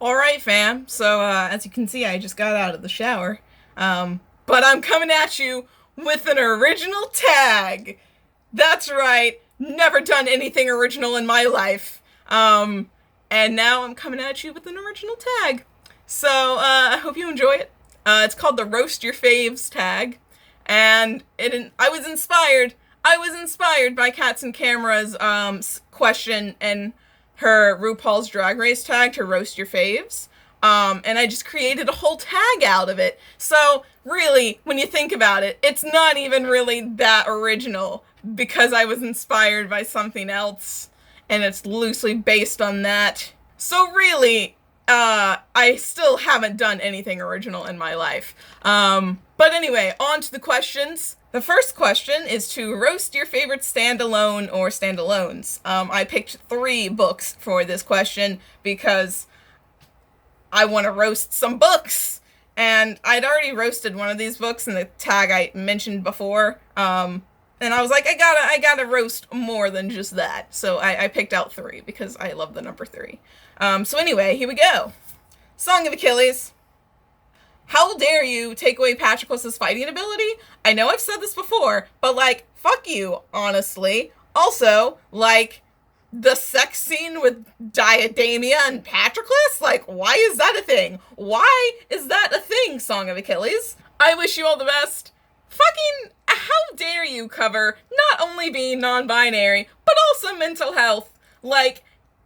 Alright, fam. So, as you can see, I just got out of the shower. But I'm coming at you with an original tag. That's right. Never done anything original in my life. And now I'm coming at you with an original tag. So, I hope you enjoy it. It's called the Roast Your Faves tag. And I was inspired by Cats and Camera's, question and her RuPaul's Drag Race tag to roast your faves. And I just created a whole tag out of it. So, really, when you think about it, it's not even really that original because I was inspired by something else and it's loosely based on that. So, really, I still haven't done anything original in my life. But anyway, on to the questions. The first question is to roast your favorite standalone or standalones. I picked 3 books for this question because I want to roast some books. And I'd already roasted one of these books in the tag I mentioned before. And I was like, I gotta roast more than just that. So I picked out 3 because I love the number 3. So anyway, here we go. Song of Achilles. How dare you take away Patroclus' fighting ability? I know I've said this before, but fuck you, honestly. Also, the sex scene with Diademia and Patroclus? Why is that a thing? Why is that a thing, Song of Achilles? I wish you all the best. Fucking, how dare you cover not only being non-binary, but also mental health,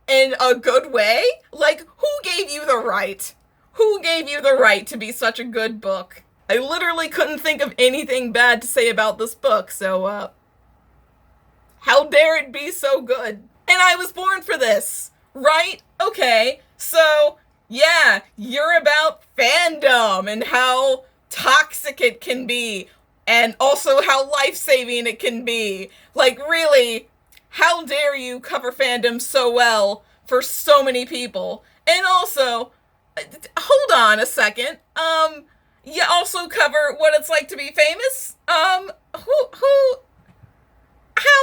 in a good way? Who gave you the right? Who gave you the right to be such a good book? I literally couldn't think of anything bad to say about this book, so, how dare it be so good? And I was born for this, right? Okay, so, yeah, you're about fandom and how toxic it can be, and also how life-saving it can be. Really, how dare you cover fandom so well for so many people? And also, hold on a second. You also cover what it's like to be famous? How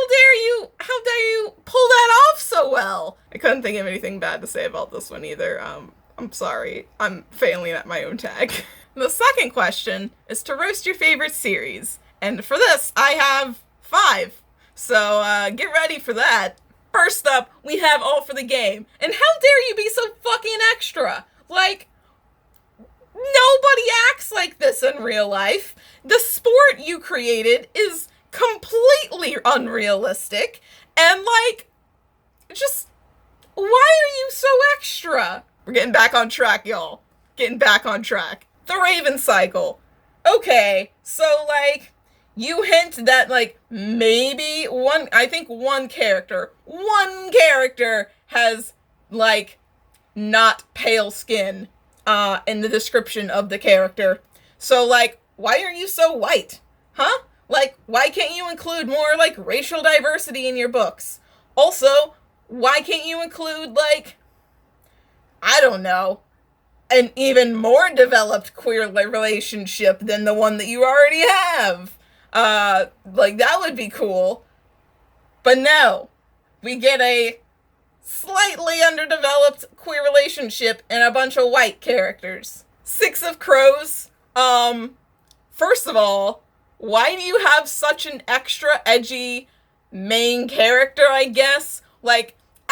dare you pull that off so well? I couldn't think of anything bad to say about this one either. I'm sorry. I'm failing at my own tag. The second question is to roast your favorite series. And for this, I have 5. So, get ready for that. First up, we have All for the Game. And how dare you be so fucking extra? Nobody acts like this in real life. The sport you created is completely unrealistic. And, just, why are you so extra? We're getting back on track, y'all. Getting back on track. The Raven Cycle. Okay, so, you hint that, maybe one character has, not pale skin, in the description of the character. So, why are you so white? Huh? Why can't you include more, racial diversity in your books? Also, why can't you include, I don't know, an even more developed queer relationship than the one that you already have? That would be cool. But no, we get a slightly underdeveloped queer relationship and a bunch of white characters. 6 of Crows. First of all, why do you have such an extra edgy main character, I guess?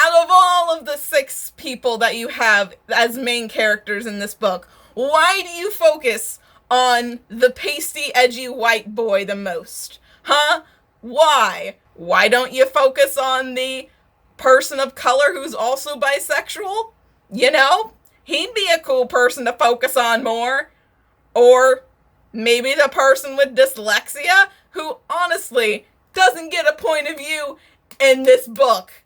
Out of all of the 6 people that you have as main characters in this book, why do you focus on the pasty, edgy white boy the most? Huh? Why? Why don't you focus on the person of color who's also bisexual? You know? He'd be a cool person to focus on more. Or maybe the person with dyslexia who honestly doesn't get a point of view in this book.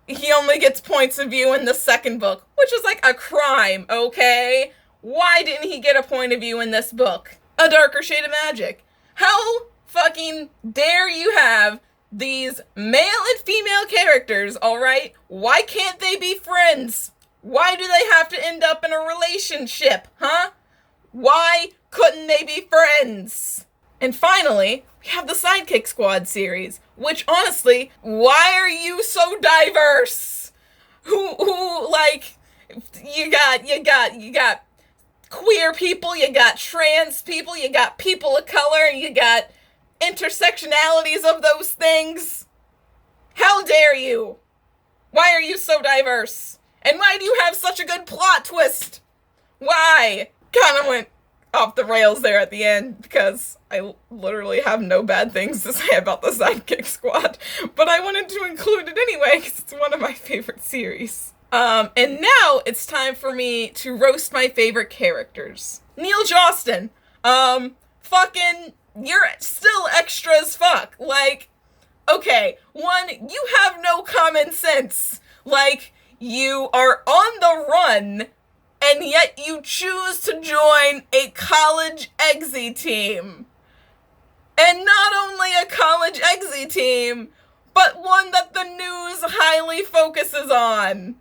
He only gets points of view in the second book, which is a crime, okay? Why didn't he get a point of view in this book? A Darker Shade of Magic. How fucking dare you have these male and female characters, alright? Why can't they be friends? Why do they have to end up in a relationship, huh? Why couldn't they be friends? And finally, we have the Sidekick Squad series, which honestly, why are you so diverse? Who You got queer people, you got trans people, you got people of color, you got intersectionalities of those things. How dare you? Why are you so diverse? And why do you have such a good plot twist? Why? Kind of went off the rails there at the end because I literally have no bad things to say about the Sidekick Squad, but I wanted to include it anyway because it's one of my favorite series. And now it's time for me to roast my favorite characters. Neil Jostin. Fucking, you're still extra as fuck. Like, okay, one, you have no common sense. Like, you are on the run, and yet you choose to join a college exy team. And not only a college exy team, but one that the news highly focuses on.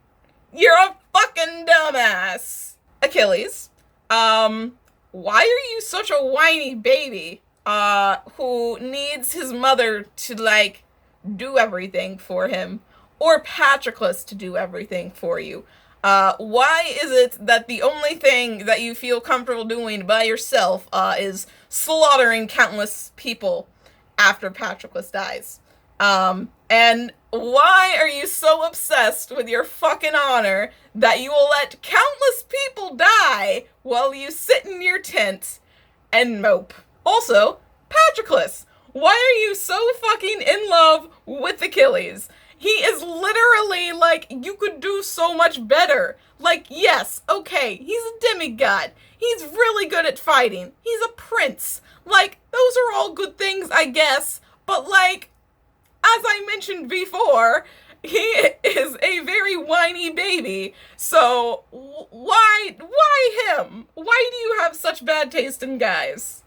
You're a fucking dumbass. Achilles, why are you such a whiny baby, who needs his mother to, like, do everything for him? Or Patroclus to do everything for you? Why is it that the only thing that you feel comfortable doing by yourself, is slaughtering countless people after Patroclus dies? And why are you so obsessed with your fucking honor that you will let countless people die while you sit in your tent and mope? Also, Patroclus, why are you so fucking in love with Achilles? He is literally, like, you could do so much better. Like, yes, okay, he's a demigod. He's really good at fighting. He's a prince. Like, those are all good things, I guess. But, like, as I mentioned before, he is a very whiny baby. So, why him? Why do you have such bad taste in guys?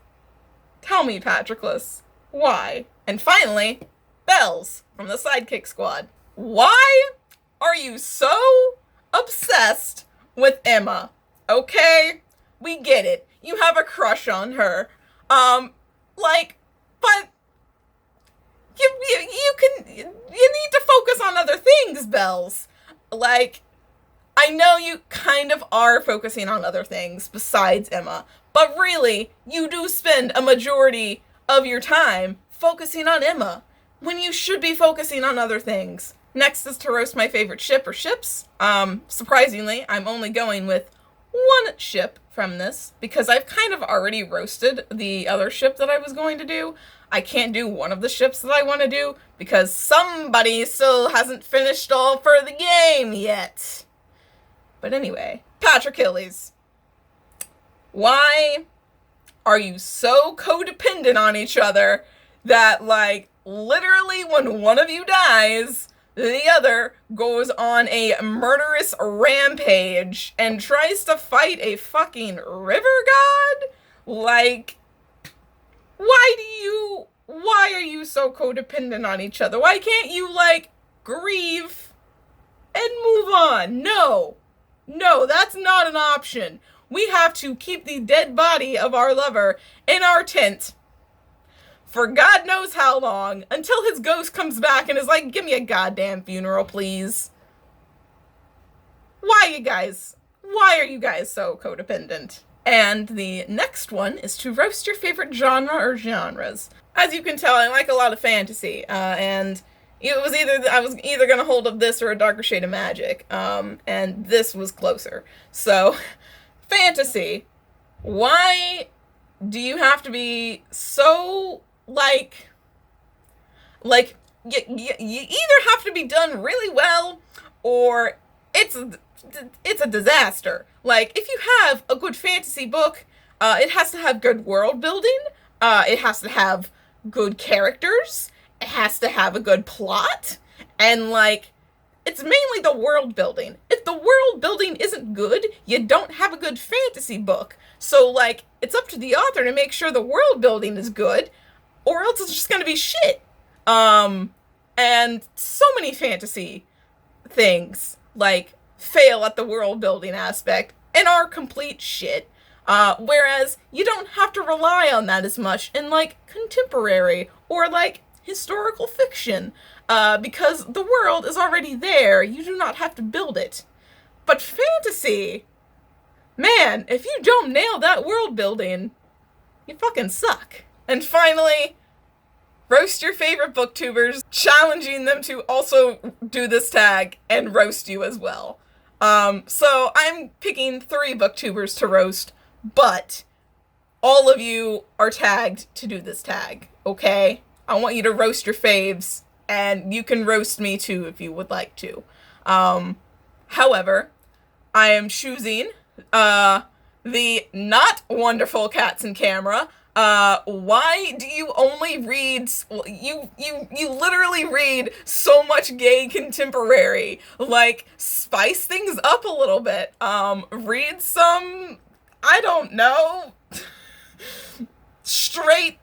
Tell me, Patroclus, why? And finally, Bells from the Sidekick Squad. Why are you so obsessed with Emma? Okay, we get it. You have a crush on her. But you need to focus on other things, Bells. Like, I know you kind of are focusing on other things besides Emma, but really, you do spend a majority of your time focusing on Emma when you should be focusing on other things. Next is to roast my favorite ship or ships. Surprisingly, I'm only going with one ship from this because I've kind of already roasted the other ship that I was going to do. I can't do one of the ships that I want to do because somebody still hasn't finished all for the game yet. But anyway, Patroclus, why are you so codependent on each other that, like, literally when one of you dies, the other goes on a murderous rampage and tries to fight a fucking river god? Like, why are you so codependent on each other? Why can't you, like, grieve and move on? No, that's not an option. We have to keep the dead body of our lover in our tent for God knows how long, until his ghost comes back and is like, give me a goddamn funeral, please. Why are you guys so codependent? And the next one is to roast your favorite genre or genres. As you can tell, I like a lot of fantasy, and I was either gonna hold up this or A Darker Shade of Magic, and this was closer. So, fantasy. Why do you have to be so, like you either have to be done really well, or it's a disaster. Like, if you have a good fantasy book, it has to have good world building, it has to have good characters, it has to have a good plot, and, like, it's mainly the world building. If the world building isn't good, you don't have a good fantasy book. So, like, it's up to the author to make sure the world building is good, or else it's just gonna be shit. And so many fantasy things, like, fail at the world building aspect and are complete shit. Whereas you don't have to rely on that as much in, like, contemporary or, like, historical fiction, because the world is already there. You do not have to build it. But fantasy, man, if you don't nail that world building, you fucking suck. And finally, roast your favorite booktubers, challenging them to also do this tag and roast you as well. So I'm picking 3 booktubers to roast, but all of you are tagged to do this tag, okay? I want you to roast your faves, and you can roast me too if you would like to. However, I am choosing the not wonderful Cats and Camera. Why do you only read, you literally read so much gay contemporary? Like, spice things up a little bit. Read some, I don't know, straight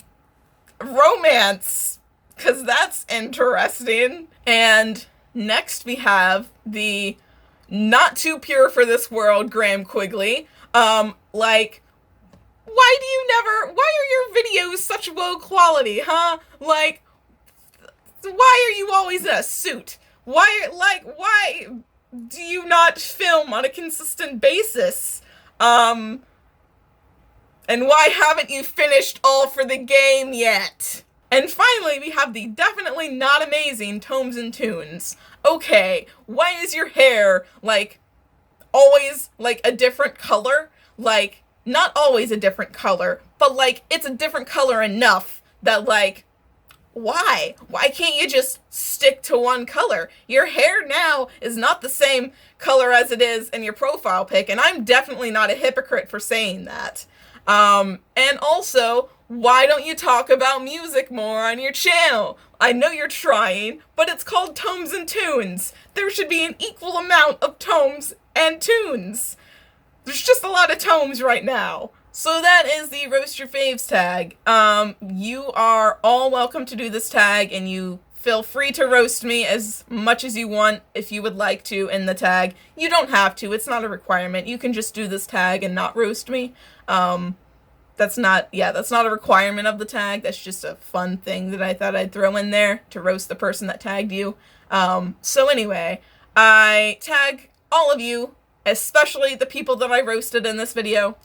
romance, because that's interesting. And next we have the not too pure for this world Graham Quigley. Like, why are your videos such low quality, huh? Like, why are you always in a suit? Why do you not film on a consistent basis? And why haven't you finished All for the Game yet? And finally, we have the definitely not amazing Tomes and Tunes. Okay, why is your hair, like, always, like, a different color? Like, not always a different color, but, like, it's a different color enough that, like, why? Why can't you just stick to one color? Your hair now is not the same color as it is in your profile pic, and I'm definitely not a hypocrite for saying that. And also, why don't you talk about music more on your channel? I know you're trying, but it's called Tomes and Tunes. There should be an equal amount of tomes and tunes. There's just a lot of tomes right now. So that is the Roast Your Faves tag. You are all welcome to do this tag, and you feel free to roast me as much as you want if you would like to in the tag. You don't have to. It's not a requirement. You can just do this tag and not roast me. That's not a requirement of the tag. That's just a fun thing that I thought I'd throw in there to roast the person that tagged you. So anyway, I tag all of you, especially the people that I roasted in this video.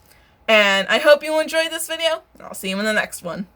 And I hope you enjoyed this video. I'll see you in the next one.